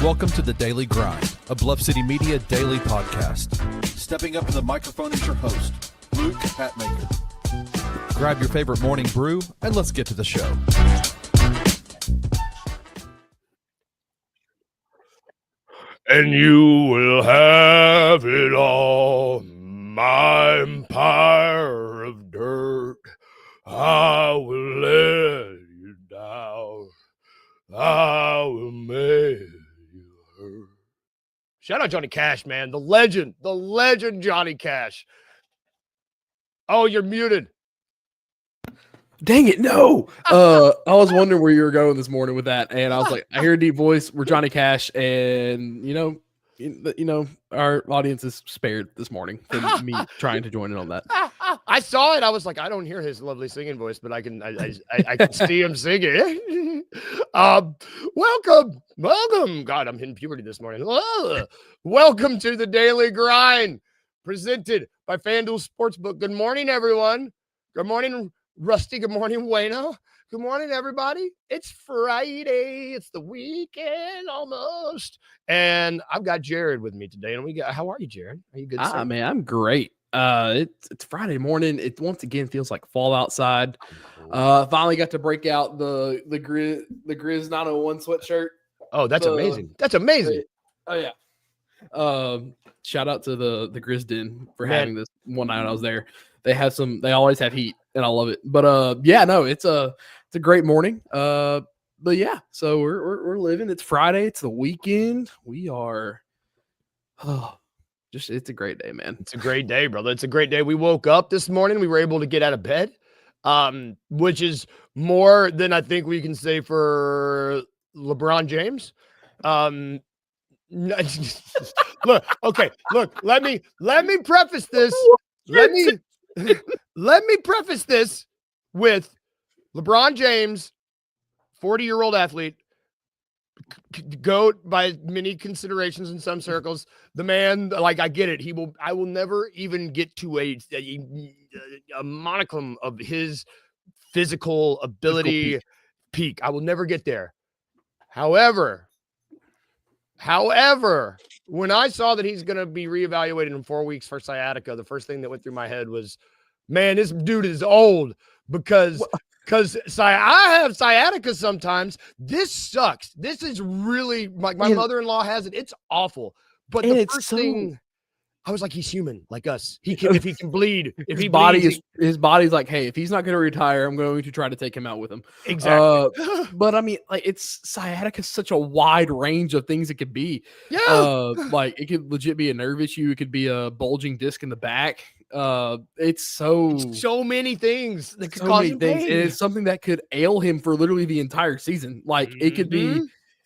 Welcome to the Daily Grind, a Bluff City Media daily podcast. Stepping up to the microphone is your host, Luke Hatmaker. Grab your favorite morning brew and let's get to the show. And you will have it all, my empire of dirt. I will let you down. I will make you hurt. Shout out Johnny Cash, man. The legend Johnny Cash. Oh, you're muted. Dang it, no. I was wondering where you were going this morning with that, and I was like, I hear a deep voice. We're Johnny Cash, and you know, our audience is spared this morning from me trying to join in on that. I saw it. I was like, I don't hear his lovely singing voice, but I can see him singing. Welcome. God, I'm hitting puberty this morning. Welcome to the Daily Grind, presented by FanDuel Sportsbook. Good morning, everyone. Good morning, Rusty. Good morning, Wayno. Good morning, everybody. It's Friday. It's the weekend almost. And I've got Jared with me today. And how are you, Jared? Are you good? Man, I'm great. It's Friday morning. It once again feels like fall outside. Finally got to break out the Grizz 901 sweatshirt. Oh, that's amazing. That's amazing. Oh yeah. Shout out to the Grizz Den for having this one night I was there. They always have heat and I love it. But yeah, no, it's a great morning. But yeah, so we're living. It's Friday. It's the weekend. We are it's a great day, man. It's a great day, brother. It's a great day. We woke up this morning. We were able to get out of bed, which is more than I think we can say for LeBron James. Look, let me preface this. Let me preface this with LeBron James, 40-year-old athlete, GOAT by many considerations in some circles. The man, like, I get it. I will never even get to a monicum of his physical ability peak. I will never get there. However, when I saw that he's going to be reevaluated in 4 weeks for sciatica, the first thing that went through my head was, man, this dude is old because I have sciatica sometimes. This sucks. This is really my mother-in-law has it. It's awful. But the first thing I was like, he's human like us. If he can bleed, his body's like, hey, if he's not going to retire, I'm going to try to take him out with him. Exactly. But I mean, like, it's sciatica is such a wide range of things it could be. Yeah. Like it could legit be a nerve issue. It could be a bulging disc in the back. It's so many things that could so cause many him things. pain. And it's something that could ail him for literally the entire season. Like it could be,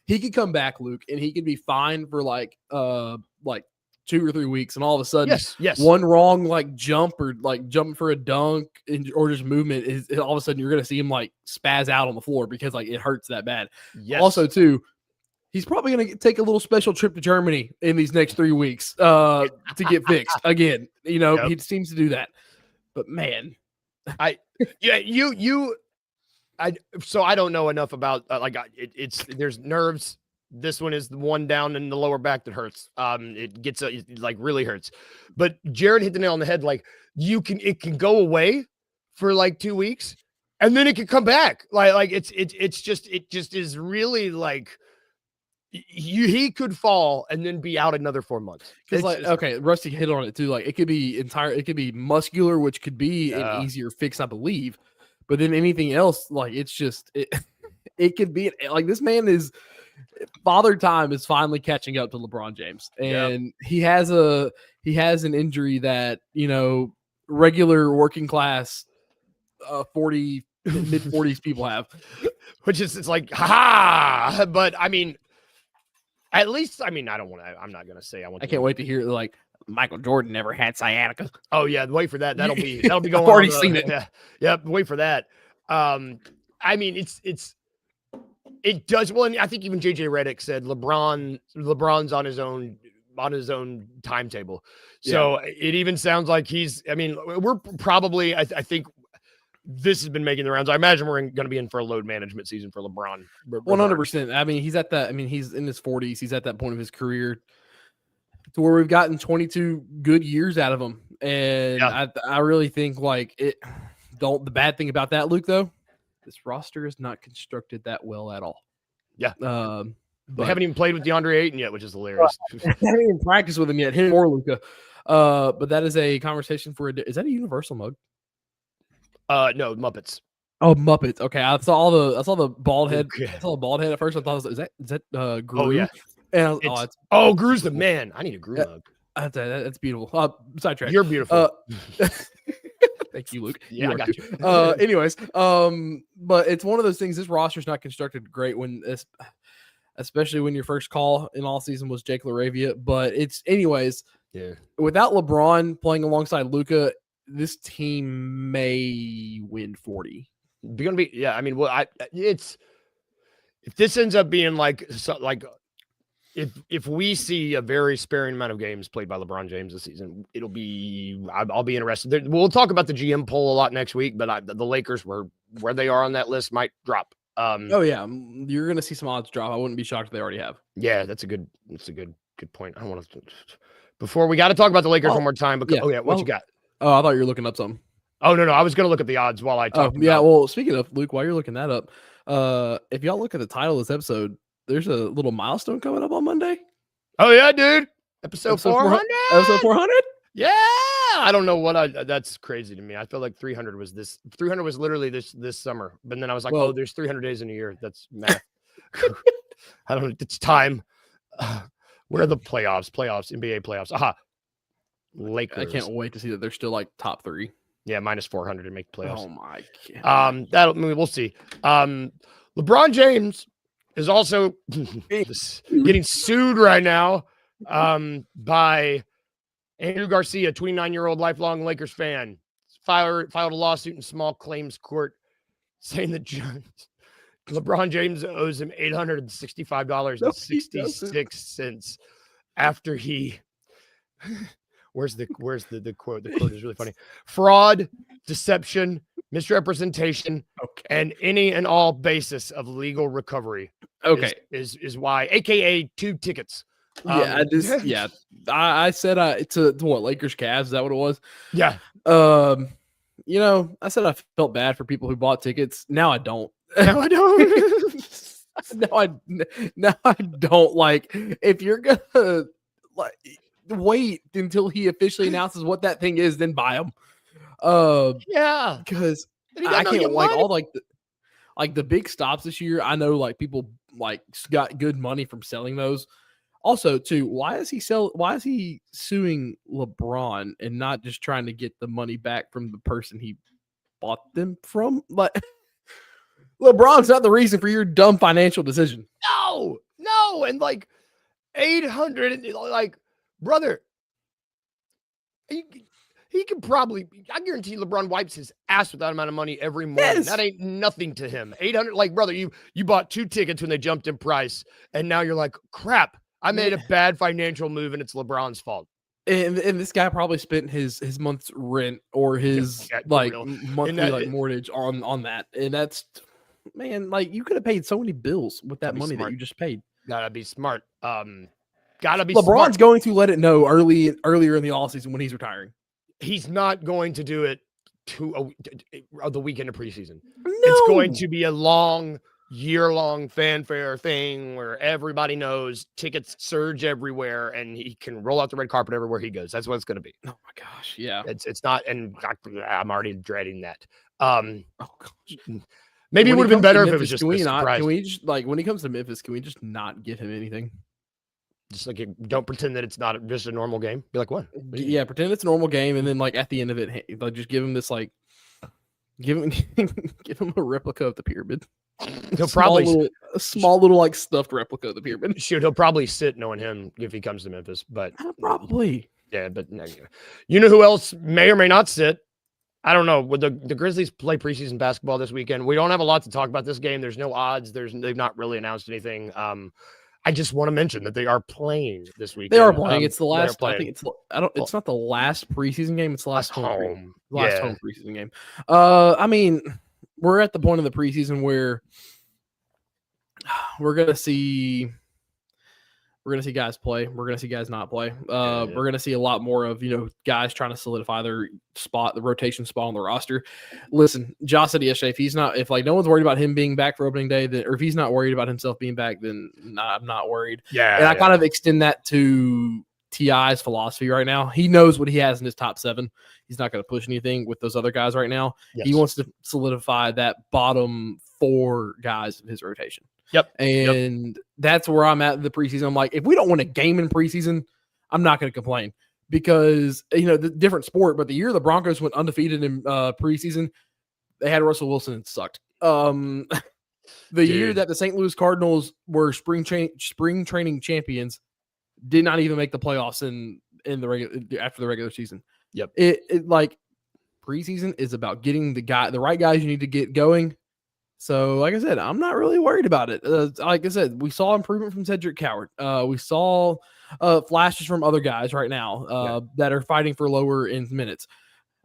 he could come back, Luke, and he could be fine for like 2 or 3 weeks, and all of a sudden, yes, one wrong like jump or like jump for a dunk or just movement is all of a sudden you're gonna see him like spaz out on the floor because like it hurts that bad. Yes. Also, too, he's probably gonna take a little special trip to Germany in these next 3 weeks to get fixed again. You know, he seems to do that. But man, so I don't know enough about there's nerves. This one is the one down in the lower back that hurts. It like really hurts. But Jared hit the nail on the head. Like it can go away for like 2 weeks, and then it can come back. It just is really like he could fall and then be out another 4 months. Because Rusty hit on it too. Like it could be muscular, which could be an easier fix, I believe. But then anything else, like it could be like this man is. Father Time is finally catching up to LeBron James, and he has an injury that, you know, regular working class 40 mid 40s people have, which is it's like ha. But I mean, at least I'm not gonna say I can't wait to hear like Michael Jordan never had sciatica. Oh yeah, wait for that. That'll be going. I've already seen it. Yeah, wait for that. I mean, it does well, and I think even JJ Redick said LeBron's on his own timetable. So it even sounds like we're probably I think this has been making the rounds. I imagine we're going to be in for a load management season for LeBron. 100%. I mean, he's at that. I mean, he's in his 40s. He's at that point of his career to where we've gotten 22 good years out of him. And I really think like it. The bad thing about that, Luke, though, this roster is not constructed that well at all. Yeah. But they haven't even played with DeAndre Ayton yet, which is hilarious. I haven't even practiced with him yet, him or Luka. But that is a conversation for is that a universal mug? No, Muppets. Oh, Muppets. Okay, I saw the bald head. Okay. I saw the bald head at first. I thought, is that Gru? Oh yeah. And Gru's the man. I need a Gru mug. That's beautiful. Sidetrack. You're beautiful. Thank you, Luke. Yeah, I got you. Anyways, but it's one of those things. This roster's not constructed great especially when your first call in all season was Jake LaRavia. But it's anyways. Yeah. Without LeBron playing alongside Luka, this team may win 40. Gonna be, yeah. I mean, well, if this ends up being if we see a very sparing amount of games played by LeBron James this season, I'll be interested. We'll talk about the GM poll a lot next week, but the Lakers where they are on that list might drop. Oh yeah, you're gonna see some odds drop. I wouldn't be shocked if they already have. Yeah, that's a good point. I don't want to. Before we got to talk about the Lakers one more time. Because, what you got? Oh, I thought you were looking up something. Oh no, I was going to look at the odds while I talked. Yeah, well, speaking of Luke, while you're looking that up, if y'all look at the title of this episode, there's a little milestone coming up on Monday. Oh yeah, dude! Episode 400. Episode 400. Yeah, I don't know that's crazy to me. I feel like 300 was this. 300 was literally this summer, but then I was like, there's 300 days in a year. That's math. I don't know. It's time. Where are the playoffs? NBA playoffs. Aha. Lakers. I can't wait to see that they're still like top 3. Yeah, minus 400 to make the playoffs. Oh my god. We'll see. LeBron James is also getting sued right now by Andrew Garcia, 29-year-old lifelong Lakers fan. Filed a lawsuit in small claims court saying that LeBron James owes him $865.66 after he where's the quote? The quote is really funny. Fraud, deception, misrepresentation, and any and all basis of legal recovery. Okay. Is why, aka 2 tickets. I said to what, Lakers Cavs, is that what it was? Yeah. I said I felt bad for people who bought tickets. Now I don't. No, I don't. Now I don't. Like, if you're gonna wait until he officially announces what that thing is, then buy them. Yeah, because I can't all the big stops this year. I know people got good money from selling those. Also, too, why is he suing LeBron and not just trying to get the money back from the person he bought them from? LeBron's not the reason for your dumb financial decision. No, and 800, brother, he could probably, I guarantee LeBron wipes his ass with that amount of money every morning. Yes. That ain't nothing to him. 800, brother, you bought 2 tickets when they jumped in price, and now you're like, crap, I made a bad financial move, and it's LeBron's fault. And this guy probably spent his month's rent or his monthly mortgage on that, and that's. Man, you could have paid so many bills with that money that you just paid. Gotta be smart. LeBron's smart. going to let it know earlier in the offseason when he's retiring. He's not going to do it the weekend of preseason. No. It's going to be a year-long fanfare thing where everybody knows tickets surge everywhere and he can roll out the red carpet everywhere he goes. That's what it's going to be. Oh my gosh, yeah. It's not, and I'm already dreading that. Oh gosh. Maybe it would have been better if it was just a surprise. Can we just when he comes to Memphis, can we just not give him anything? Just don't pretend that it's not just a normal game. Be like, what? Yeah, pretend it's a normal game, and then at the end of it, just give him this give him a replica of the pyramid. He'll probably a small little stuffed replica of the pyramid. Shoot, he'll probably sit knowing him if he comes to Memphis, but probably. Yeah, but you know who else may or may not sit? I don't know. Would the Grizzlies play preseason basketball this weekend? We don't have a lot to talk about this game. There's no odds. They've not really announced anything. I just want to mention that they are playing this weekend. They are playing. It's the last. I think it's not the last preseason game. It's the last home preseason game. I mean, we're at the point of the preseason where we're gonna see guys play. We're gonna see guys not play. We're gonna see a lot more of guys trying to solidify their spot, the rotation spot on the roster. Listen, Josh said yesterday, if no one's worried about him being back for opening day, or if he's not worried about himself being back, then I'm not worried. Yeah, and I kind of extend that to T.I.'s philosophy right now. He knows what he has in his top 7. He's not going to push anything with those other guys right now. Yes. He wants to solidify that bottom 4 guys in his rotation. Yep. And that's where I'm at in the preseason. I'm like, if we don't win a game in preseason, I'm not going to complain because, the different sport, but the year the Broncos went undefeated in preseason, they had Russell Wilson and sucked. The year that the St. Louis Cardinals were spring training champions did not even make the playoffs after the regular season. Yep. It like preseason is about getting the right guys you need to get going. So, like I said, I'm not really worried about it. Like I said, we saw improvement from Cedric Coward. We saw flashes from other guys right now that are fighting for lower end minutes.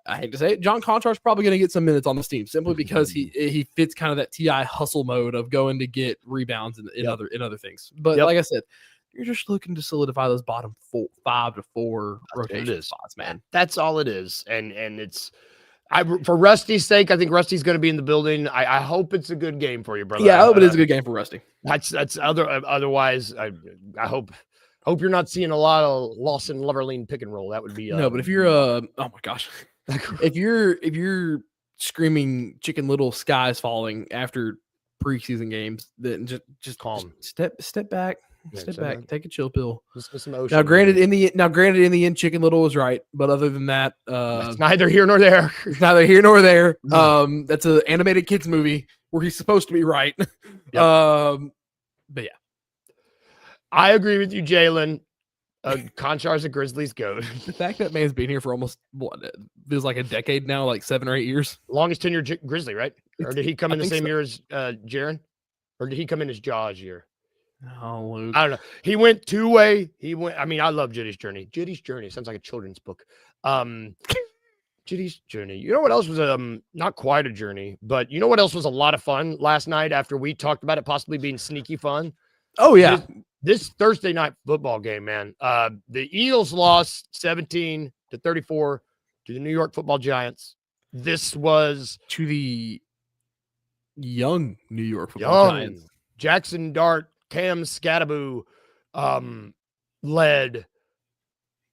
I hate to say it, John Contrar's probably going to get some minutes on this team simply because he fits kind of that T.I. hustle mode of going to get rebounds in other things. But like I said, you're just looking to solidify those bottom 5 to 4 rotation spots, man. That's all it is, and it's. For Rusty's sake, I think Rusty's going to be in the building. I hope it's a good game for you, brother. Yeah, I hope it is a good game for Rusty. Otherwise, I hope you're not seeing a lot of Lawson Loverline pick and roll. That would be no. But if you're oh my gosh, if you're screaming Chicken Little skies falling after preseason games, then just calm. Step back. Step back. Take a chill pill. Some emotion. Now, granted, in the end, Chicken Little was right, but other than that, it's neither here nor there. It's neither here nor there. That's an animated kids movie where he's supposed to be right. Yep. But yeah, I agree with you, Jalen. Conchar's a Grizzlies goat. The fact that man's been here for almost feels like a decade now, like 7 or 8 years. Longest tenured Grizzly, right? Or did he come in the same year as Jaren? Or did he come in as Jaw's year? Oh, Luke. I don't know. He went 2-way. I mean, I love Jitty's Journey. Jitty's Journey sounds like a children's book. Jitty's Journey. You know what else was not quite a journey, but you know what else was a lot of fun last night after we talked about it possibly being sneaky fun? Oh, yeah. This Thursday night football game, man. The Eagles lost 17-34 to the New York Football Giants. This was to the young New York Football Giants. Jackson Dart, Cam Scattaboo led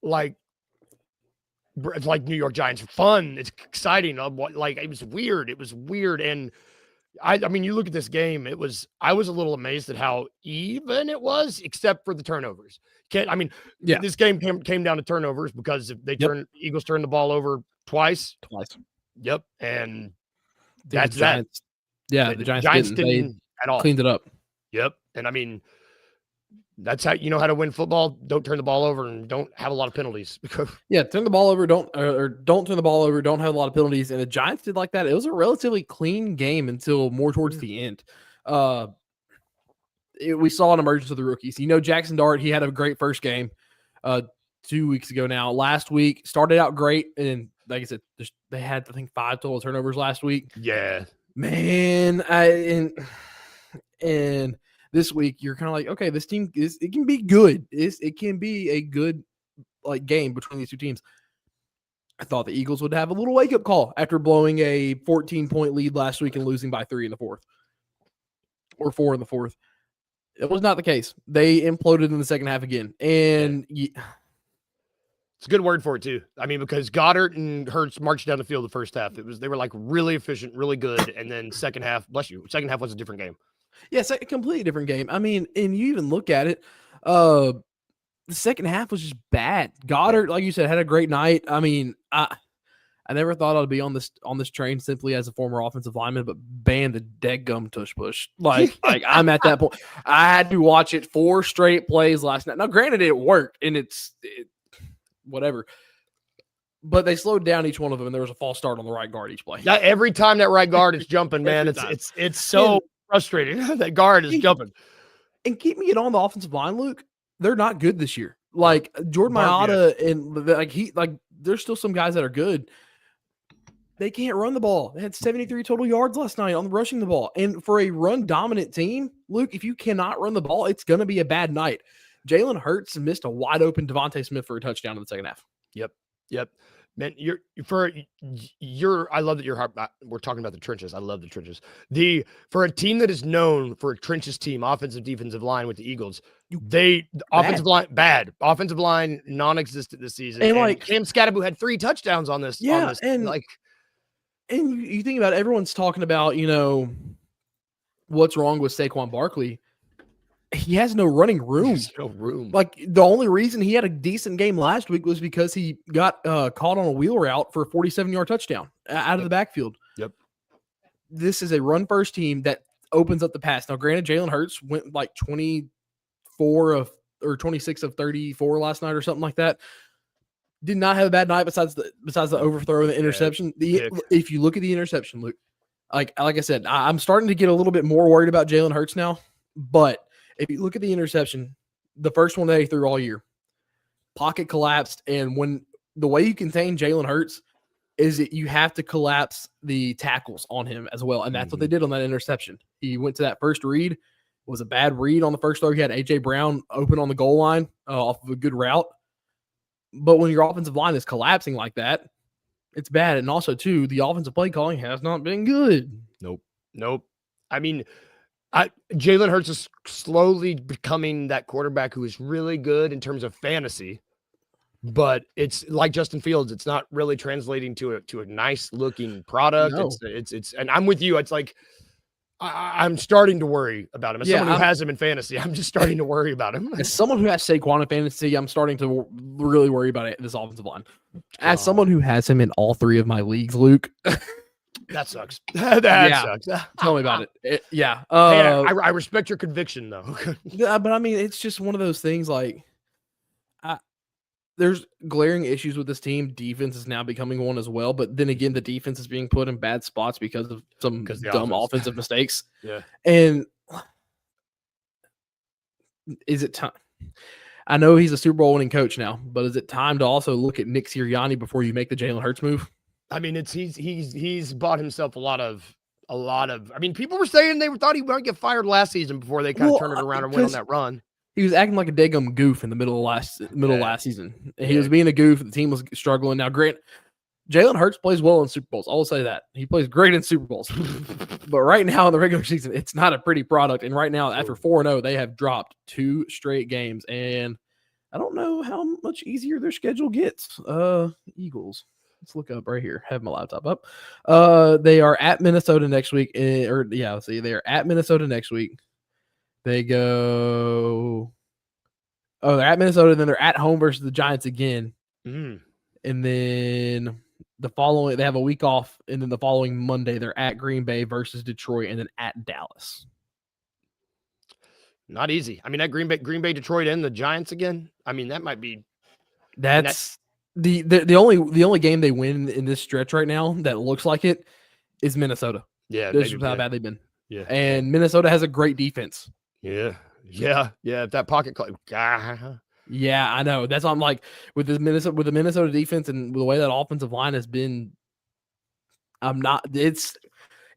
like New York Giants. Fun. It's exciting. It was weird. It was weird. And I mean, you look at this game, I was a little amazed at how even it was, except for the turnovers. This game came down to turnovers because Eagles turned the ball over twice. Yep. And that's that. Yeah, the Giants didn't at all. Cleaned it up. Yep. And I mean, that's how you know how to win football. Don't turn the ball over and don't have a lot of penalties. Yeah, turn the ball over. Don't turn the ball over. Don't have a lot of penalties. And the Giants did like that. It was a relatively clean game until more towards the end. We saw an emergence of the rookies. Jackson Dart, he had a great first game 2 weeks ago now. Last week, started out great. And like I said, they had, I think, 5 total turnovers last week. Yeah. Man, and this week you're kind of like, okay, this team it can be good. It can be a good game between these two teams. I thought the Eagles would have a little wake up call after blowing a 14-point lead last week and losing by 3 in the fourth or 4 in the fourth. It was not the case. They imploded in the second half again, and it's a good word for it too. I mean, because Goddard and Hurts marched down the field the first half. They were really efficient, really good, and then second half, bless you, second half was a different game. Yes, a completely different game. I mean, and you even look at it, the second half was just bad. Goddard, like you said, had a great night. I mean, I never thought I'd be on this train simply as a former offensive lineman, but ban the deadgum tush push. Like I'm at that point. I had to watch it 4 straight plays last night. Now, granted, it worked, and it's whatever. But they slowed down each one of them, and there was a false start on the right guard each play. Yeah, every time that right guard is jumping, man, it's so frustrating. That guard is jumping. And keep me on the offensive line, Luke. They're not good this year. Like Jordan Barb, Mailata and there's still some guys that are good. They can't run the ball. They had 73 total yards last night on rushing the ball. And for a run dominant team, Luke, if you cannot run the ball, it's going to be a bad night. Jalen Hurts missed a wide open Devontae Smith for a touchdown in the second half. Yep. Man, I love that we're talking about the trenches. I love the trenches. For a team that is known for a trenches team, offensive, defensive line with the Eagles, offensive line non-existent this season. And Cam Scatterbo had 3 touchdowns on this. Yeah, and you think about it, everyone's talking about, what's wrong with Saquon Barkley. He has no running room. There's no room. Like the only reason he had a decent game last week was because he got caught on a wheel route for a 47-yard touchdown out of the backfield. Yep. This is a run-first team that opens up the pass. Now, granted, Jalen Hurts went like 26 of 34 last night or something like that. Did not have a bad night besides the overthrow and the interception. If you look at the interception, Luke, like I said, I'm starting to get a little bit more worried about Jalen Hurts now. But if you look at the interception, the first one that he threw all year, pocket collapsed, and when the way you contain Jalen Hurts is that you have to collapse the tackles on him as well, and that's what they did on that interception. He went to that first read. It was a bad read on the first throw. He had A.J. Brown open on the goal line off of a good route. But when your offensive line is collapsing like that, it's bad. And also, too, the offensive play calling has not been good. Nope. I mean, Jalen Hurts is slowly becoming that quarterback who is really good in terms of fantasy, but it's like Justin Fields. It's not really translating to a nice looking product. No. It's and I'm with you. It's like I'm starting to worry about him. As someone who has him in fantasy, I'm just starting to worry about him. As someone who has Saquon in fantasy, I'm starting to really worry about this offensive line. As someone who has him in all 3 of my leagues, Luke. That sucks. That sucks. Tell me about it. Hey, I respect your conviction, though. Yeah, but I mean, it's just one of those things. Like, there's glaring issues with this team. Defense is now becoming one as well. But then again, the defense is being put in bad spots because of some dumb offensive mistakes. Yeah. And is it time? I know he's a Super Bowl winning coach now, but is it time to also look at Nick Sirianni before you make the Jalen Hurts move? I mean, he's bought himself a lot of. I mean, people were saying they thought he might get fired last season before they kind of turned it around and went on that run. He was acting like a daggum goof in the middle of last season. He was being a goof. The team was struggling. Now, Grant, Jalen Hurts plays well in Super Bowls. I will say that. He plays great in Super Bowls. But right now in the regular season, it's not a pretty product. And right now, after 4-0, they have dropped 2 straight games. And I don't know how much easier their schedule gets. Eagles. Let's look up right here. Have my laptop up. They are at Minnesota next week. They are at Minnesota next week. They go. They're at Minnesota, then they're at home versus the Giants again. And then they have a week off, and then the following Monday, they're at Green Bay versus Detroit, and then at Dallas. Not easy. I mean, that Green Bay, Detroit, and the Giants again. I mean, that might be. That's the only game they win in this stretch right now that looks like it is Minnesota. Yeah, this is how bad they've been. Yeah, and Minnesota has a great defense. Yeah. If that pocket Yeah, I know. That's why I'm like with the Minnesota defense and the way that offensive line has been.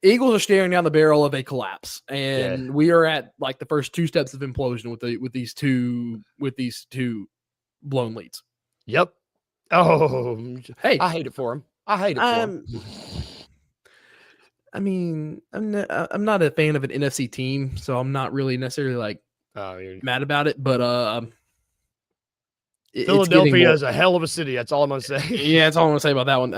Eagles are staring down the barrel of a collapse, and we are at like the first 2 steps of implosion with these two blown leads. Yep. Oh, hey, I hate it for him. I mean, I'm not a fan of an NFC team, so I'm not really necessarily like mad about it. But Philadelphia is a hell of a city. That's all I'm gonna say. Yeah, that's all I'm gonna say about that one.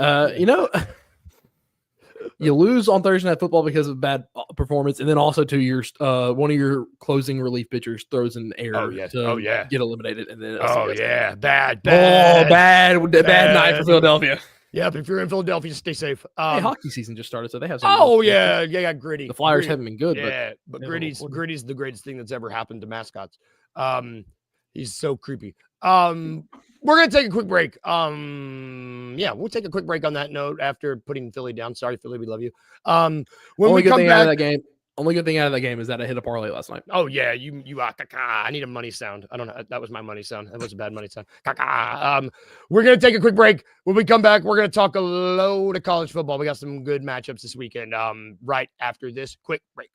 You lose on Thursday Night Football because of bad performance, and then also one of your closing relief pitchers throws an error to get eliminated, and then bad night for Philadelphia. Yeah, but if you're in Philadelphia, just stay safe. Hockey season just started, so they have some. Gritty. The Flyers haven't been good. But Gritty's the greatest thing that's ever happened to mascots. He's so creepy. We're gonna take a quick break. We'll take a quick break on that note after putting Philly down. Sorry, Philly, we love you. When only we good come thing back, out of that game. Only good thing out of that game is that I hit a parlay last night. Oh yeah, you I need a money sound. I don't know. That was my money sound. That was a bad money sound. We're gonna take a quick break. When we come back, we're gonna talk a load of college football. We got some good matchups this weekend. Right after this quick break.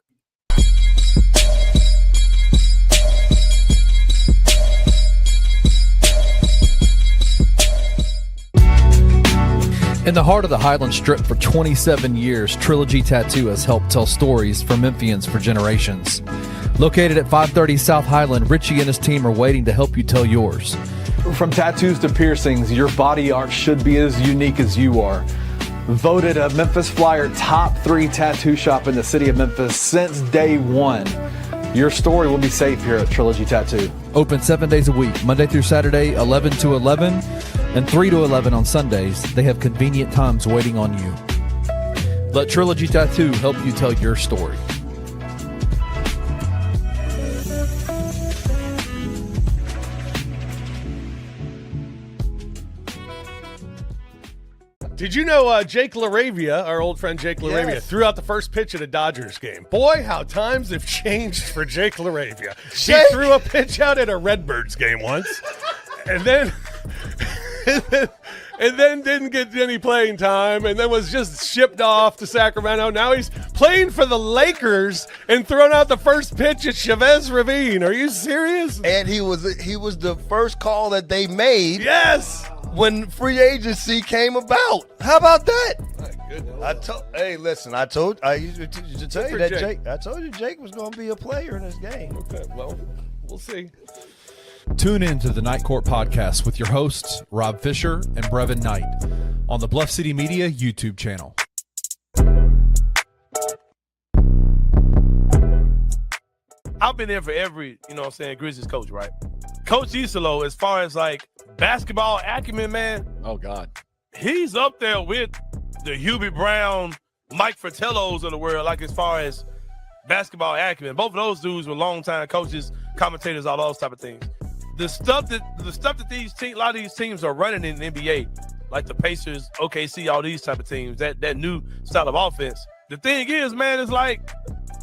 In the heart of the Highland Strip for 27 years, Trilogy Tattoo has helped tell stories for Memphians for generations. Located at 530 South Highland, Richie and his team are waiting to help you tell yours. From tattoos to piercings, your body art should be as unique as you are. Voted a Memphis Flyer top 3 tattoo shop in the city of Memphis since day one. Your story will be safe here at Trilogy Tattoo. Open 7 days a week, Monday through Saturday, 11 to 11, and 3 to 11 on Sundays. They have convenient times waiting on you. Let Trilogy Tattoo help you tell your story. Did you know Jake LaRavia, our old friend Jake LaRavia, threw out the first pitch at a Dodgers game? Boy, how times have changed for Jake LaRavia. He threw a pitch out at a Redbirds game once, and then didn't get any playing time, and then was just shipped off to Sacramento. Now he's playing for the Lakers and throwing out the first pitch at Chavez Ravine. Are you serious? And he was the first call that they made. Yes. When free agency came about. How about that? My goodness. I told you Jake was going to be a player in this game. Okay, well, we'll see. Tune in to the Night Court Podcast with your hosts, Rob Fisher and Brevin Knight, on the Bluff City Media YouTube channel. I've been there for every, Grizzlies coach, right? Coach Isolo, as far as like basketball acumen, man. Oh God, he's up there with the Hubie Brown, Mike Fratellos of the world, like as far as basketball acumen. Both of those dudes were longtime coaches, commentators, all those type of things. The stuff that a lot of these teams are running in the NBA, like the Pacers, OKC, all these type of teams, that new style of offense. The thing is, man, it's like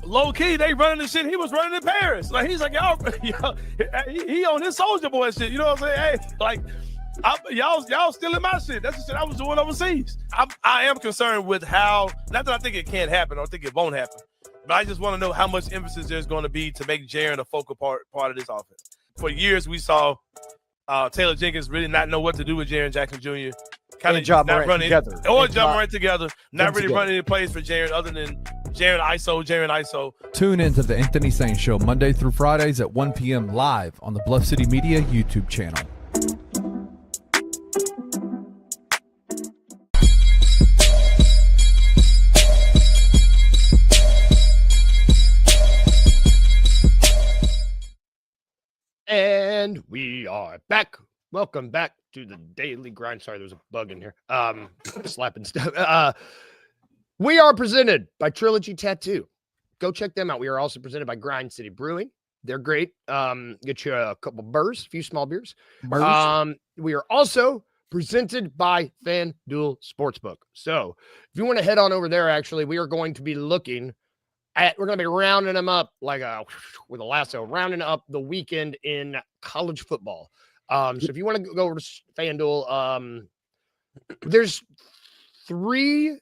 low key, they running the shit he was running in Paris. Like he's like, y'all he on his Soldier Boy shit. You know what I'm saying? Hey, like y'all stealing my shit. That's the shit I was doing overseas. I am concerned with how. Not that I think it can't happen. I don't think it won't happen. But I just want to know how much emphasis there's going to be to make Jaren a focal part of this offense. For years, we saw Taylor Jenkins really not know what to do with Jaren Jackson Jr. Kind of not running together, or John Morant together, not really running any plays for Jaren other than Jaren ISO. Tune in to the Anthony Sain Show Monday through Fridays at 1 p.m. live on the Bluff City Media YouTube channel. And we are back. Welcome back to the Daily Grind. Sorry, there was a bug in here. Slapping stuff. We are presented by Trilogy Tattoo. Go check them out. We are also presented by Grind City Brewing. They're great. Get you a couple burrs, a few small beers. We are also presented by FanDuel Sportsbook. So if you want to head on over there, actually, we are going to be looking at, we're going to be rounding them up like with a lasso, rounding up the weekend in college football. So if you want to go over to FanDuel, there's 3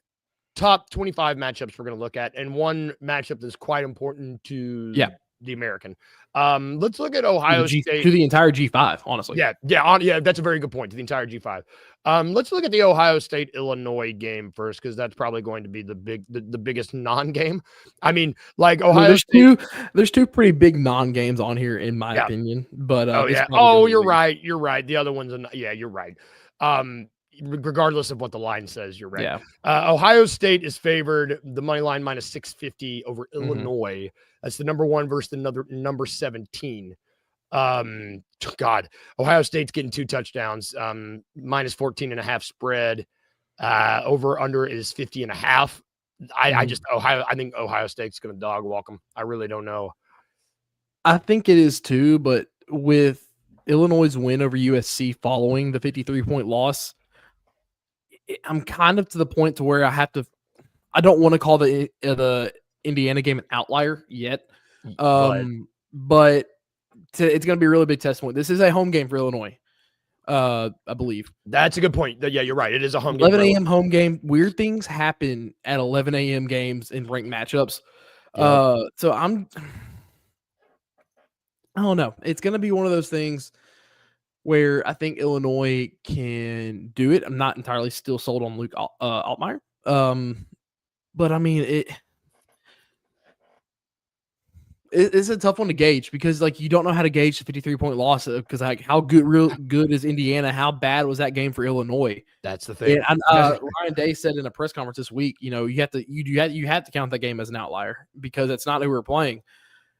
top 25 matchups we're going to look at, and one matchup that's quite important to the American. Let's look at Ohio State. To the entire G5, honestly. Yeah, that's a very good point, to the entire G5. Let's look at the Ohio State-Illinois game first, because that's probably going to be the biggest non-game. I mean, like Ohio State. There's two pretty big non-games on here, in my opinion. But you're right. You're right. The other ones, you're right. Regardless of what the line says, you're right. Yeah. Ohio State is favored, the money line minus 650 over Illinois. That's the number 1 versus the number 17. God, Ohio State's getting 2 touchdowns, minus 14.5 spread. Over under is 50.5. I think Ohio State's going to dog walk them. I really don't know. I think it is too, but with Illinois' win over USC following the 53-point loss, I'm kind of to the point to where I don't want to call the Indiana game an outlier yet. But it's going to be a really big test point. This is a home game for Illinois, I believe. That's a good point. Yeah, you're right. It is a home 11 game. a.m. home game. Weird things happen at 11 a.m. games in ranked matchups. So I don't know. It's going to be one of those things where I think Illinois can do it. I'm not entirely still sold on Luke Altmaier. But I mean, it's a tough one to gauge because like you don't know how to gauge the 53-point loss because like how good is Indiana? How bad was that game for Illinois? That's the thing. And Ryan Day said in a press conference this week, you have to count that game as an outlier because it's not who we're playing.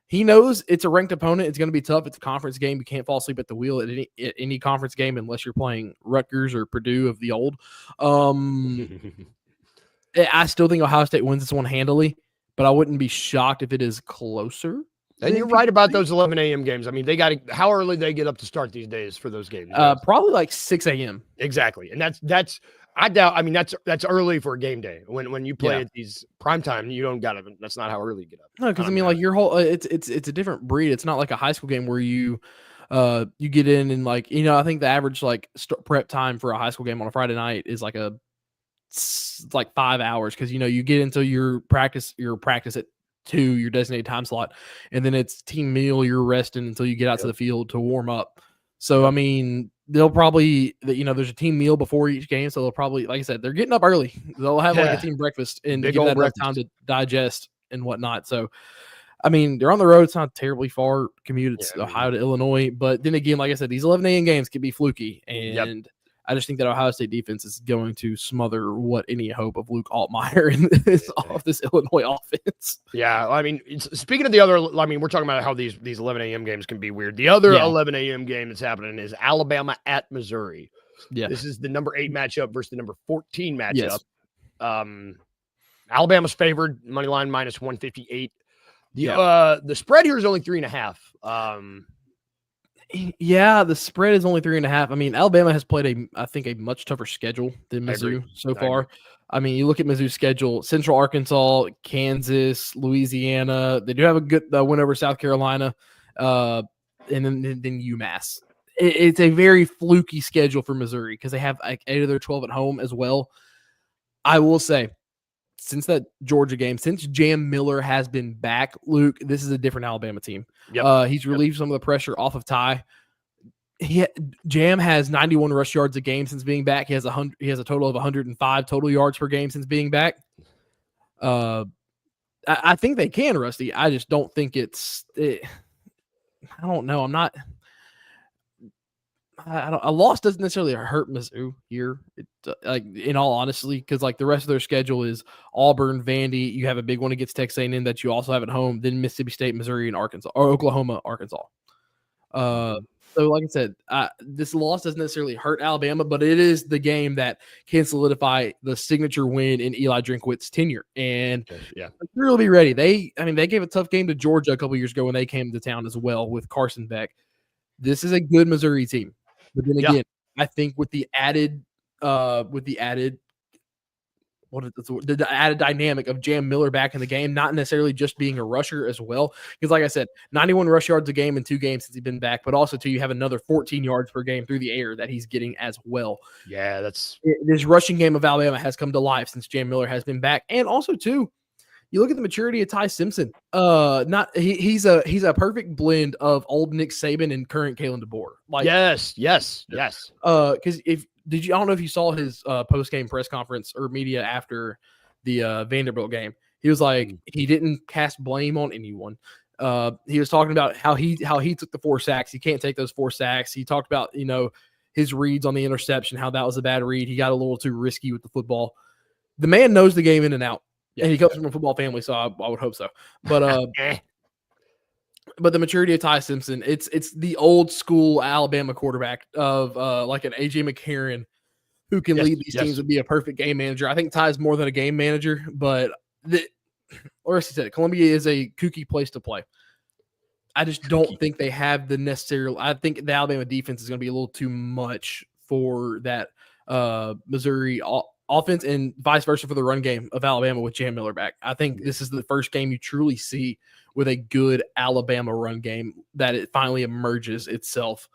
He knows it's a ranked opponent. It's going to be tough. It's a conference game. You can't fall asleep at the wheel at any conference game unless you're playing Rutgers or Purdue of the old. I still think Ohio State wins this one handily, but I wouldn't be shocked if it is closer. And you're right about those 11 a.m. games. I mean, how early they get up to start these days for those games? Probably like 6 a.m. Exactly. And that's I doubt. I mean, that's early for a game day. When you play at these primetime, you don't got to. That's not how early you get up. No, because I mean, like your whole it's a different breed. It's not like a high school game where you get in and like I think the average like prep time for a high school game on a Friday night is like 5 hours because you get into your practice at 2, your designated time slot, and then it's team meal. You're resting until you get out to the field to warm up. So I mean, they'll probably there's a team meal before each game, so they'll probably, like I said, they're getting up early. They'll have like a team breakfast and give that enough time to digest and whatnot. So I mean, they're on the road. It's not terribly far commute. It's Ohio to Illinois, but then again, like I said, these 11 a.m. games can be fluky, and I just think that Ohio State defense is going to smother any hope of Luke Altmaier off this Illinois offense. Yeah, I mean, speaking of the other, I mean, we're talking about how these 11 a.m. games can be weird. The other 11 a.m. game that's happening is Alabama at Missouri. Yeah, this is the number 8 matchup versus the number 14 matchup. Yes. Alabama's favored, money line minus 158. The spread here is only 3.5. Yeah, the spread is only 3.5. I mean, Alabama has played a much tougher schedule than Mizzou so far. I mean, you look at Mizzou's schedule: Central Arkansas, Kansas, Louisiana. They do have a good win over South Carolina, and then UMass. It's a very fluky schedule for Missouri because they have like 8 of their 12 at home as well. I will say, since that Georgia game, since Jam Miller has been back, Luke, this is a different Alabama team. He's relieved some of the pressure off of Ty. Jam has 91 rush yards a game since being back. He has a total of 105 total yards per game since being back. I think they can, Rusty. I just don't think I don't know. A loss doesn't necessarily hurt Mizzou here, like in all honesty, because like the rest of their schedule is Auburn, Vandy. You have a big one against Texas A&M that you also have at home. Then Mississippi State, Missouri, and Arkansas, or Oklahoma, Arkansas. So like I said, this loss doesn't necessarily hurt Alabama, but it is the game that can solidify the signature win in Eli Drinkwitz's tenure. And they'll be ready. They gave a tough game to Georgia a couple years ago when they came to town as well with Carson Beck. This is a good Missouri team. But then again, I think with the added dynamic of Jam Miller back in the game, not necessarily just being a rusher as well. Because like I said, 91 rush yards a game in 2 games since he's been back, but also you have another 14 yards per game through the air that he's getting as well. Yeah, this rushing game of Alabama has come to life since Jam Miller has been back. And also too, you look at the maturity of Ty Simpson. He's a perfect blend of old Nick Saban and current Kalen DeBoer. Like yes. Because I don't know if you saw his post game press conference or media after the Vanderbilt game. He was like he didn't cast blame on anyone. He was talking about how he took the 4 sacks. He can't take those 4 sacks. He talked about his reads on the interception, how that was a bad read. He got a little too risky with the football. The man knows the game in and out. And he comes from a football family, so I would hope so. But but the maturity of Ty Simpson, it's the old school Alabama quarterback of like an AJ McCarron who can lead these teams and be a perfect game manager. I think Ty's more than a game manager, but or as he said, Columbia is a kooky place to play. I just don't think they have the necessary. I think the Alabama defense is going to be a little too much for that Missouri offense and vice versa for the run game of Alabama with Jam Miller back. I think this is the first game you truly see with a good Alabama run game that it finally emerges itself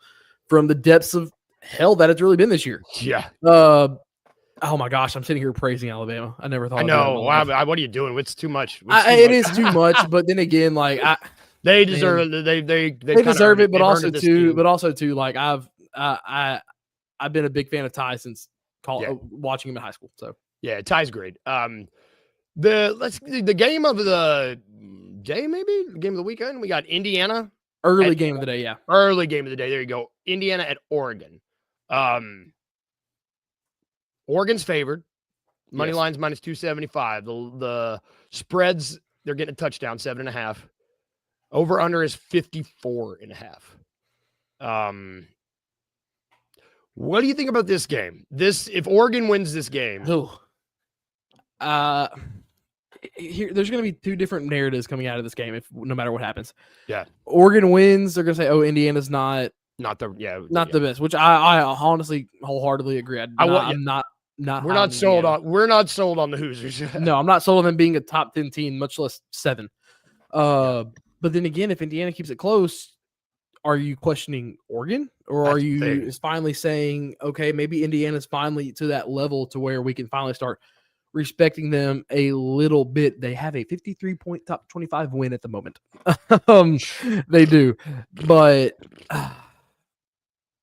from the depths of hell that it's really been this year. Yeah. Oh my gosh, I'm sitting here praising Alabama. I never thought. I know. Wow, what are you doing? It's too much. It is too much, but then again, like they deserve it. They deserve it, but also too, like I've been a big fan of Ty since watching him in high school. So yeah, Ty's great. The game of the day, maybe game of the weekend. We got Indiana early game of the day. Yeah, early game of the day. There you go. Indiana at Oregon. Oregon's favored. Money line's minus 275. The spreads, they're getting a touchdown, 7.5. Over under is 54.5. What do you think about this game? If Oregon wins this game, there's going to be two different narratives coming out of this game. No matter what happens, Oregon wins, they're going to say, "Oh, Indiana's not the best," which I honestly wholeheartedly agree. We're not sold on the Hoosiers. No, I'm not sold on them being a top 10 team, much less 7. But then again, if Indiana keeps it close, are you questioning Oregon, or are you finally saying, okay, maybe Indiana's finally to that level to where we can finally start respecting them a little bit? They have a 53-point top 25 win at the moment. They do, but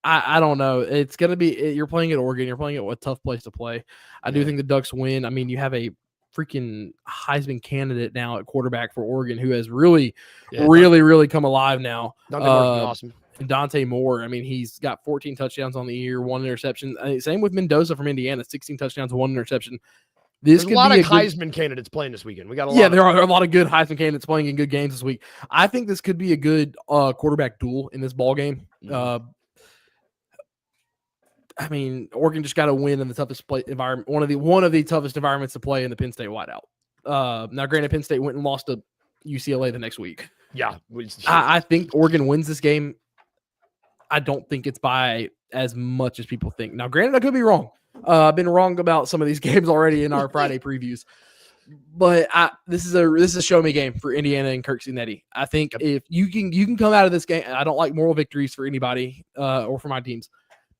I don't know. It's going to be – you're playing at Oregon. You're playing at a tough place to play. I do think the Ducks win. I mean, you have a freaking Heisman candidate now at quarterback for Oregon who has really come alive now. Awesome. Dante Moore, I mean, he's got 14 touchdowns on the year, 1 interception. Same with Mendoza from Indiana, 16 touchdowns, 1 interception. There's a lot of Heisman candidates playing this weekend. We got there are a lot of good Heisman candidates playing in good games this week. I think this could be a good quarterback duel in this ball game. I mean, Oregon just got to win in the toughest environment, one of the toughest environments to play in the Penn State whiteout. Now, granted, Penn State went and lost to UCLA the next week. Yeah, I think Oregon wins this game. I don't think it's by as much as people think. Now, granted, I could be wrong. I've been wrong about some of these games already in our Friday previews, but this is a show me game for Indiana and Kirk Cincinnati. I think if you can come out of this game, I don't like moral victories for anybody or for my teams.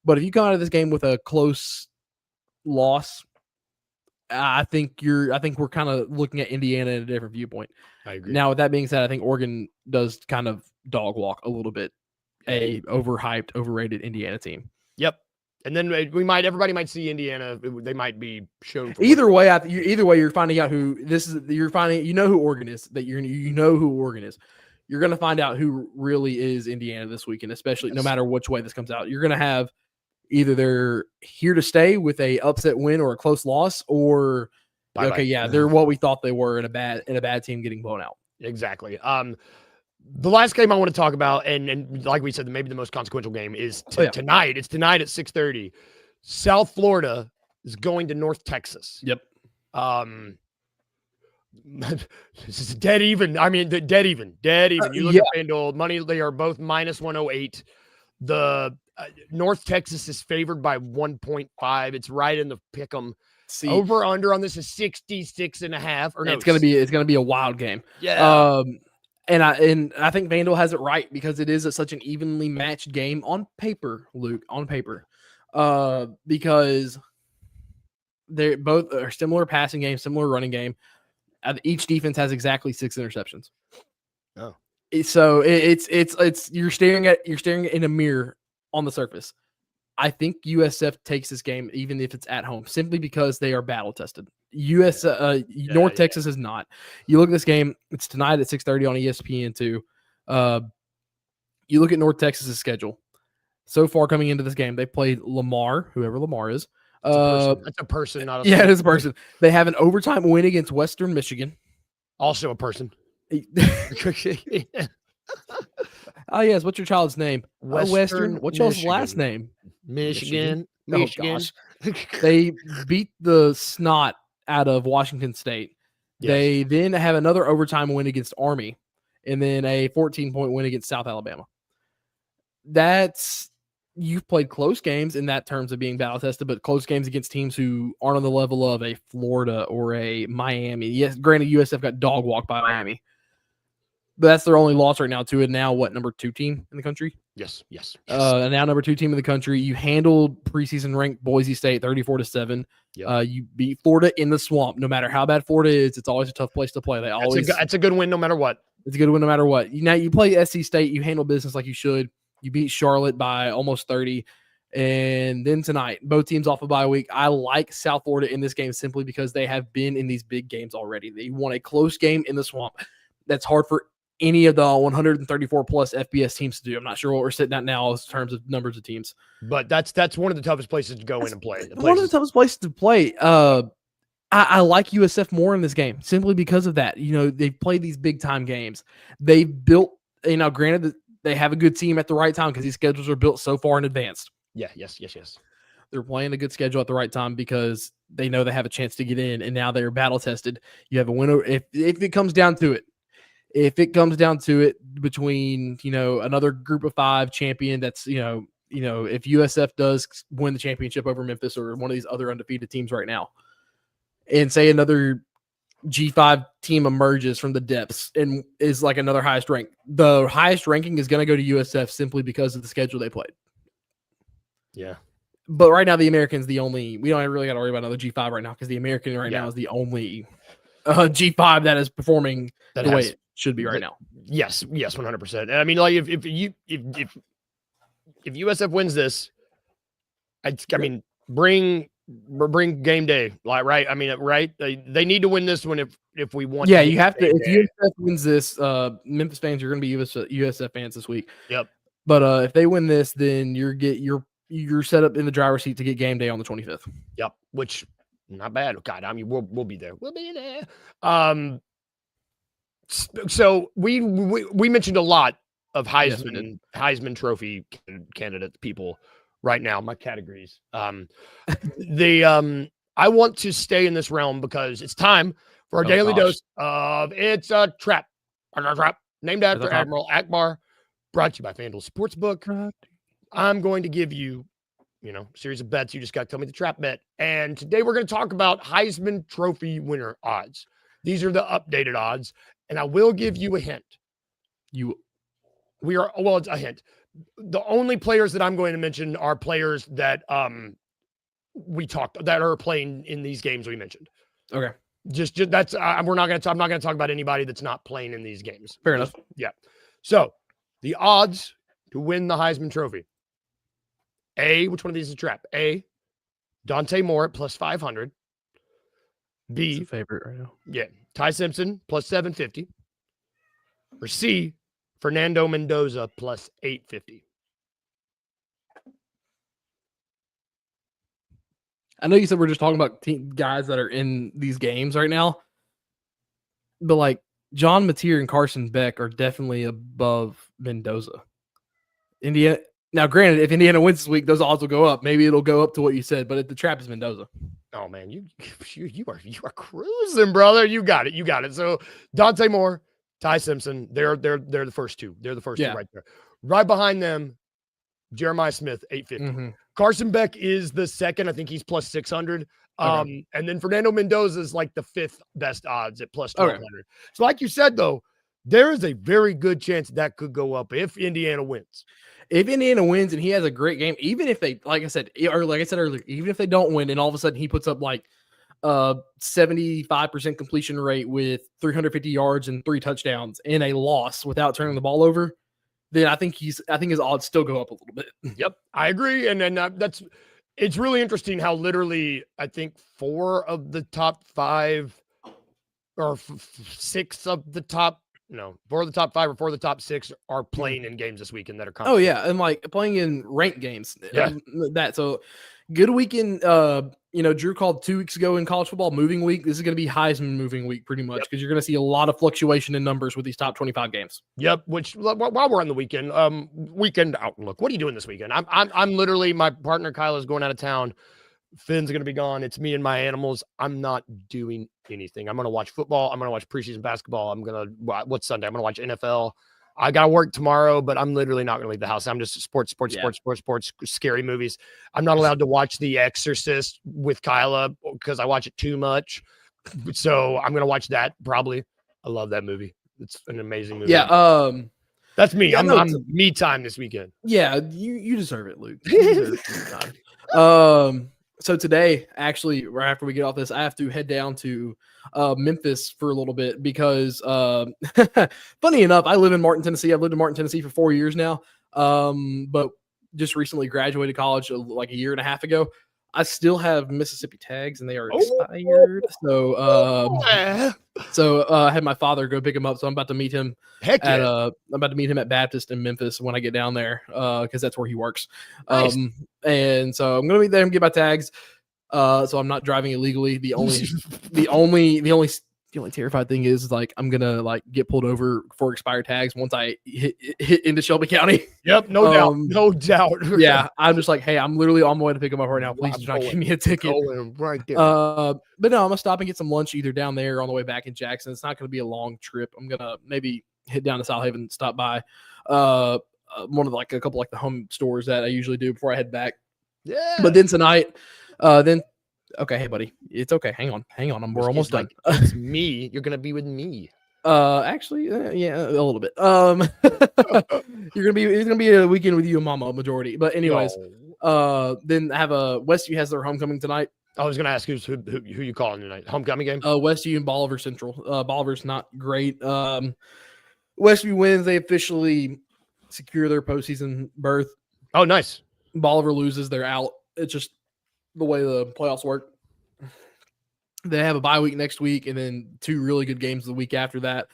But if you come out of this game with a close loss, I think we're kind of looking at Indiana in a different viewpoint. I agree. Now, with that being said, I think Oregon does kind of dog walk a little bit a overhyped, overrated Indiana team. Yep. And then everybody might see Indiana. They might be shown. Either way, you're finding out who this is. You're finding, who Oregon is. You know who Oregon is. You're going to find out who really is Indiana this weekend, especially no matter which way this comes out. You're going to have either they're here to stay with a upset win or a close loss, or they're what we thought they were in a bad team getting blown out. Exactly. The last game I want to talk about, and like we said, maybe the most consequential game is tonight. It's tonight at 6:30. South Florida is going to North Texas. Yep. This is dead even. I mean, dead even. You look at FanDuel money; they are both minus 108. The North Texas is favored by 1.5. It's right in the pick'em. Over under on this is 66.5. It's gonna be a wild game. Yeah. And I think FanDuel has it right because it is such an evenly matched game on paper, Luke. On paper, because they both are similar passing game, similar running game. Each defense has exactly 6 interceptions. Oh. So it's you're staring in a mirror on the surface. I think USF takes this game even if it's at home, simply because they are battle tested. North Texas is not. You look at this game; it's tonight at 6:30 on ESPN2. You look at North Texas's schedule. So far, coming into this game, they played Lamar, whoever Lamar is. That's a person, not a it is a person. They have an overtime win against Western Michigan. Also a person. Oh, yes. What's your child's name? Western. What's y'all's last name? Michigan. Oh, gosh. They beat the snot out of Washington State. Yes. They then have another overtime win against Army, and then a 14-point win against South Alabama. That's you've played close games in that terms of being battle tested, but close games against teams who aren't on the level of a Florida or a Miami. Yes, granted, USF got dog walked by Miami, but that's their only loss right now to it. Now, what, number 2 team in the country? Yes. And now number 2 team in the country. You handled preseason ranked Boise State 34-7. Yep. You beat Florida in the swamp. No matter how bad Florida is, it's always a tough place to play. That's a good win no matter what. It's a good win no matter what. Now you play SC State. You handle business like you should. You beat Charlotte by almost 30. And then tonight, both teams off a bye week. I like South Florida in this game simply because they have been in these big games already. They won a close game in the swamp. That's hard for any of the 134 plus FBS teams to do. I'm not sure what we're sitting at now in terms of numbers of teams. But that's one of the toughest places to go in and play. One of the toughest places to play. I like USF more in this game simply because of that. They've played these big time games. They've built, granted that they have a good team at the right time because these schedules are built so far in advance. Yeah, yes. They're playing a good schedule at the right time because they know they have a chance to get in, and now they're battle tested. You have a winner if it comes down to it. If it comes down to it between, another group of 5 champion that's, if USF does win the championship over Memphis or one of these other undefeated teams right now, and say another G5 team emerges from the depths and is like another highest rank, the highest ranking is going to go to USF simply because of the schedule they played. Yeah. But right now, the American's the only, we don't really got to worry about another G5 right now because the American right now is the only G5 that is performing the way it should be right now. Yes, 100%. And I mean, like if USF wins this, I mean, bring game day, like, right? I mean, right? They need to win this one if we want. Yeah, you have to. If USF wins this, Memphis fans, you're going to be USF fans this week. Yep. But if they win this, then you're set up in the driver's seat to get game day on the 25th. Yep, which not bad. God, I mean, we'll be there. We'll be there. So we mentioned a lot of Heisman Trophy candidate people right now. My categories. I want to stay in this realm because it's time for our daily dose of It's a Trap. Named after Admiral Akbar. Brought to you by FanDuel Sportsbook. I'm going to give you, a series of bets. You just got to tell me the trap bet. And today we're going to talk about Heisman Trophy winner odds. These are the updated odds. And I will give you a hint. It's a hint. The only players that I'm going to mention are players that that are playing in these games we mentioned. Okay. Just that's I'm not going to talk about anybody that's not playing in these games. Fair enough. Yeah. So the odds to win the Heisman Trophy. Which one of these is a trap? A, Dante Moore at plus 500. B, that's a favorite right now. Yeah, Ty Simpson plus 750. Or C, Fernando Mendoza plus 850. I know you said we're just talking about guys that are in these games right now, but like John Mateer and Carson Beck are definitely above Mendoza. Indiana. Now, granted, if Indiana wins this week, those odds will go up. Maybe it'll go up to what you said, but the trap is Mendoza. Oh man, you are cruising, brother. You got it. So Dante Moore, Ty Simpson, they're the first two. They're the first two right there. Right behind them, Jeremiah Smith, 850. Mm-hmm. Carson Beck is the second. I think he's plus 600. And then Fernando Mendoza is like the 5th best odds at plus 1200. Okay. So like you said, though, there is a very good chance that could go up if Indiana wins. If Indiana wins and he has a great game, even if they, like I said earlier, even if they don't win and all of a sudden he puts up like 75% completion rate with 350 yards and 3 touchdowns in a loss without turning the ball over, then I think his odds still go up a little bit. Yep, I agree. And then it's really interesting how literally I think 4 of the top 5 or 6 of the top 4 of the top 5 or 4 of the top 6 are playing in games this weekend that are coming. Oh yeah, and like playing in ranked games. Yeah, so good weekend. Drew called 2 weeks ago in college football moving week. This is going to be Heisman moving week pretty much because you're going to see a lot of fluctuation in numbers with these top 25 games. Yep. Which while we're on the weekend, weekend outlook. What are you doing this weekend? I'm literally, my partner Kyle is going out of town. Finn's going to be gone. It's me and my animals. I'm not doing anything. I'm going to watch football. I'm going to watch preseason basketball. What's Sunday? I'm going to watch NFL. I got to work tomorrow, but I'm literally not going to leave the house. I'm just sports, scary movies. I'm not allowed to watch The Exorcist with Kyla because I watch it too much. So I'm going to watch that probably. I love that movie. It's an amazing movie. Yeah. That's me. Yeah, I'm me time this weekend. Yeah, you deserve it, Luke. You deserve it time. So today, actually, right after we get off this, I have to head down to Memphis for a little bit because, funny enough, I live in Martin, Tennessee. I've lived in Martin, Tennessee for 4 years now, but just recently graduated college like a year and a half ago. I still have Mississippi tags, and they are expired. So I had my father go pick him up. So I'm about to meet him I'm about to meet him at Baptist in Memphis when I get down there, because that's where he works. Nice. And so I'm gonna meet there and get my tags. So I'm not driving illegally. The only terrified thing is like I'm gonna like get pulled over for expired tags once I hit into Shelby County. Yep, no doubt. Yeah, I'm just like, hey, I'm literally on my way to pick him up right now. Please do not give me a ticket. Right there. But no, I'm gonna stop and get some lunch either down there or on the way back in Jackson. It's not gonna be a long trip. I'm gonna maybe hit down to South Haven, stop by one of like a couple like the home stores that I usually do before I head back. Yeah. But then tonight, okay, hey buddy, it's okay. Hang on. We're almost done. It's me. You're gonna be with me. Actually, yeah, a little bit. It's gonna be a weekend with you and Mama majority. But anyways, then I have Westview has their homecoming tonight. I was gonna ask who you calling tonight? Homecoming game? Westview and Bolivar Central. Bolivar's not great. Westview wins. They officially secure their postseason berth. Oh, nice. Bolivar loses, they're out. It's just the way the playoffs work. They have a bye week next week, and then 2 really good games the weeks after that.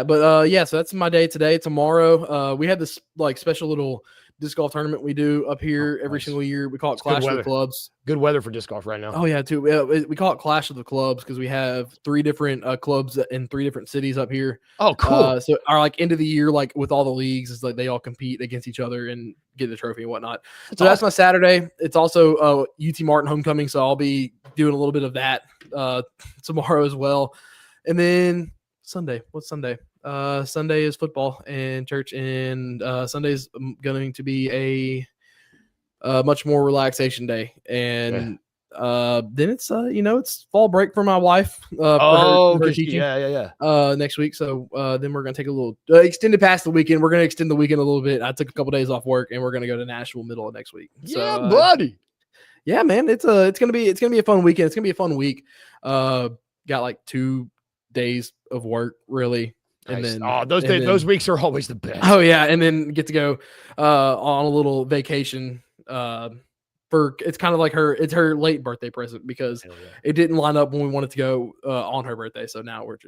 But yeah, so that's my day today. Tomorrow, we have this like special little disc golf tournament we do up here every single year. We call it Clash of the Clubs. Good weather for disc golf right now. Oh yeah, too. We call it Clash of the Clubs because we have 3 different clubs in 3 different cities up here. Oh, cool. So our like end of the year, like with all the leagues, is like they all compete against each other and get the trophy and whatnot. So that's my Saturday. It's also UT Martin homecoming, so I'll be doing a little bit of that tomorrow as well. And then Sunday. What's Sunday? Sunday is football and church, and Sunday's going to be a much more relaxation day. And then it's it's fall break for my wife. For her teaching. Next week, so then we're gonna take a little extended past the weekend. We're gonna extend the weekend a little bit. I took a couple days off work, and we're gonna go to Nashville middle of next week. Yeah, buddy. Yeah, man, it's gonna be a fun weekend. It's gonna be a fun week. Got like 2 days of work really. And nice. Then those weeks are always the best. Oh yeah, and then get to go on a little vacation. It's kind of like it's her late birthday present because it didn't line up when we wanted to go on her birthday. So now we're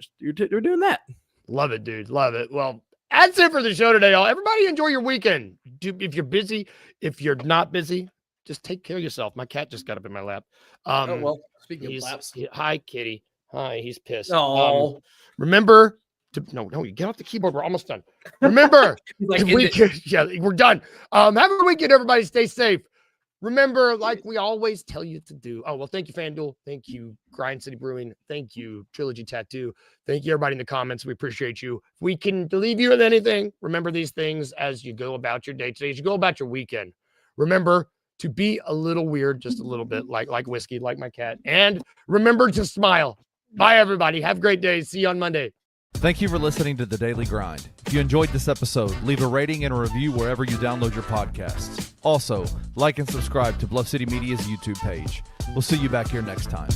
doing that. Love it, dude. Love it. Well, that's it for the show today, y'all. Everybody enjoy your weekend. If you're busy, if you're not busy, just take care of yourself. My cat just got up in my lap. Speaking of laps, hi, kitty. Hi, he's pissed. Oh, remember. No, you get off the keyboard. We're almost done. Remember, we're done. Have a weekend, everybody. Stay safe. Remember, like we always tell you to do. Oh, well, thank you, FanDuel. Thank you, Grind City Brewing. Thank you, Trilogy Tattoo. Thank you, everybody in the comments. We appreciate you. If we can leave you with anything, remember these things as you go about your day today, as you go about your weekend. Remember to be a little weird, just a little bit, like whiskey, like my cat. And remember to smile. Bye, everybody. Have a great day. See you on Monday. Thank you for listening to The Daily Grind. If you enjoyed this episode, leave a rating and a review wherever you download your podcasts. Also, like and subscribe to Bluff City Media's YouTube page. We'll see you back here next time.